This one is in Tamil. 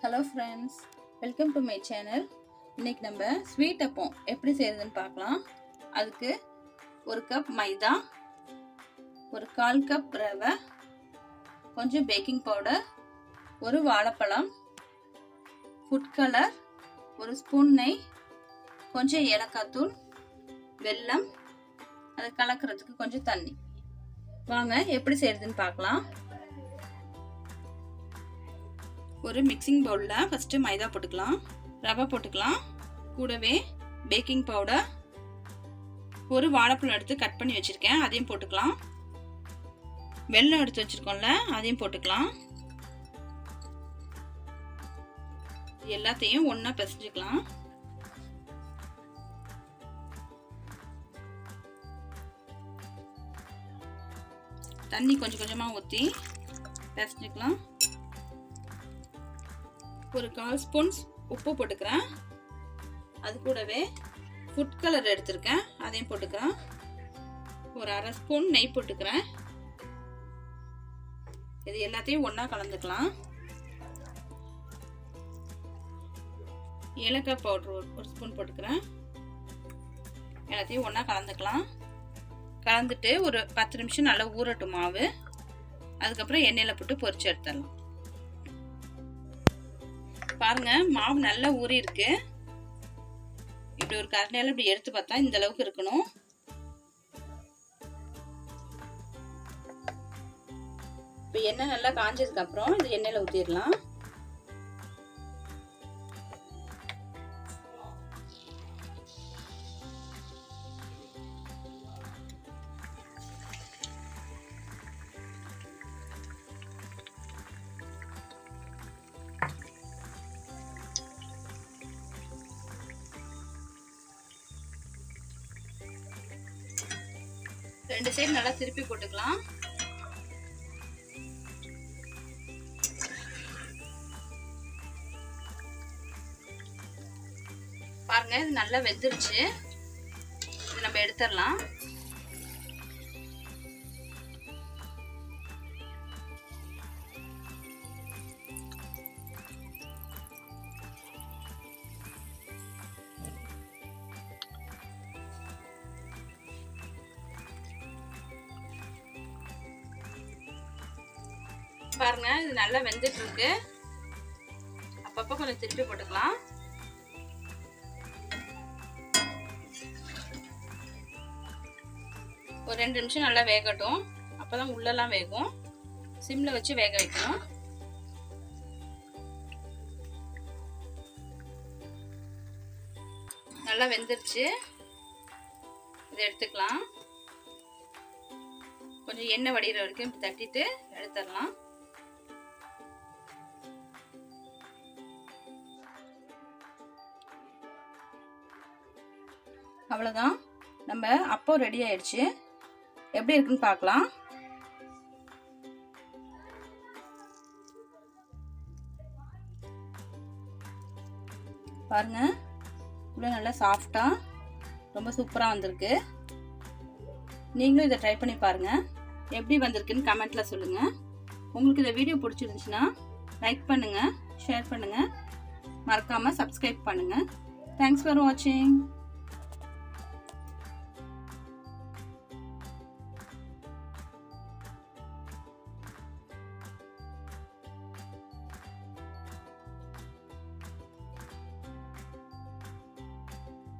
Hello friends, welcome to my channel. இன்றைக்கி நம்ம ஸ்வீட் அப்பம் எப்படி செய்கிறதுன்னு பார்க்கலாம். அதுக்கு 1 கப் மைதா, ஒரு 1/4 கப் ரவை, கொஞ்சம் பேக்கிங் பவுடர், ஒரு வாழைப்பழம், ஃபுட் கலர், ஒரு ஸ்பூன் நெய், கொஞ்சம் ஏலக்காய் தூள், வெல்லம், அதை கலக்கிறதுக்கு கொஞ்சம் தண்ணி. வாங்க எப்படி செய்கிறதுன்னு பார்க்கலாம். ஒரு மிக்சிங் பவுலில் ஃபஸ்ட்டு மைதா போட்டுக்கலாம், ரவை போட்டுக்கலாம், கூடவே பேக்கிங் பவுடர், ஒரு வாழைப்பழம் எடுத்து கட் பண்ணி வச்சுருக்கேன் அதையும் போட்டுக்கலாம், வெல்லம் எடுத்து வச்சுருக்கோம்ல அதையும் போட்டுக்கலாம். எல்லாத்தையும் ஒன்றா பிசைஞ்சுக்கலாம். தண்ணி கொஞ்சம் கொஞ்சமாக ஊற்றி பிசைஞ்சுக்கலாம். ஒரு 1/4 ஸ்பூன் உப்பு போட்டுக்கிறேன். அது கூடவே ஃபுட் கலர் எடுத்திருக்கேன் அதையும் போட்டுக்கிறேன். ஒரு 1/2 ஸ்பூன் நெய் போட்டுக்கிறேன். இது எல்லாத்தையும் ஒன்றா கலந்துக்கலாம். ஏலக்காய் பவுடர் ஒரு ஸ்பூன் போட்டுக்கிறேன். எல்லாத்தையும் ஒன்றா கலந்துக்கலாம். கலந்துட்டு ஒரு 10 நிமிஷம் நல்லா ஊறட்டும் மாவு. அதுக்கப்புறம் எண்ணெயில் போட்டு பொரிச்சு எடுத்துடலாம். பாருங்க, மாவு நல்லா ஊறி இருக்கு. இப்படி ஒரு கரண்டியால இப்படி எடுத்து பார்த்தா இந்த அளவுக்கு இருக்கணும். இப்போ எண்ணெய் நல்லா காஞ்சதுக்கு அப்புறம் இது எண்ணெயில ஊத்திடலாம். ரெண்டு சைடு நல்லா திருப்பி போட்டுக்கலாம். பாருங்க, இது நல்லா வெந்துருச்சு. இது நம்ம எடுத்துடலாம். பாருங்க, இது நல்லா வெந்துட்டு இருக்கு. அப்பப்போ கொஞ்சம் திருப்பி போட்டுக்கலாம். ஒரு 2 நிமிஷம் நல்லா வேகட்டும். அப்பதான் உள்ளெல்லாம் வேகும். சிம்ல வச்சு வேக வைக்கணும். நல்லா வெந்துருச்சு. இதை எடுத்துக்கலாம். கொஞ்சம் எண்ணெய் வடிகிற வரைக்கும் இப்படி தட்டிட்டு எடுத்துடலாம். அவ்வளோதான், நம்ம அப்பம் ரெடி ஆயிடுச்சு. எப்படி இருக்குன்னு பார்க்கலாம். பாருங்க, இவ்வளோ நல்லா சாஃப்டா ரொம்ப சூப்பராக வந்திருக்கு. நீங்களும் இதை ட்ரை பண்ணி பாருங்க. எப்படி வந்திருக்குன்னு கமெண்ட்ல சொல்லுங்க. உங்களுக்கு இந்த வீடியோ பிடிச்சிருந்துச்சுன்னா லைக் பண்ணுங்க, ஷேர் பண்ணுங்க, மறக்காம சப்ஸ்கிரைப் பண்ணுங்க. தேங்க்ஸ் ஃபார் வாட்சிங்.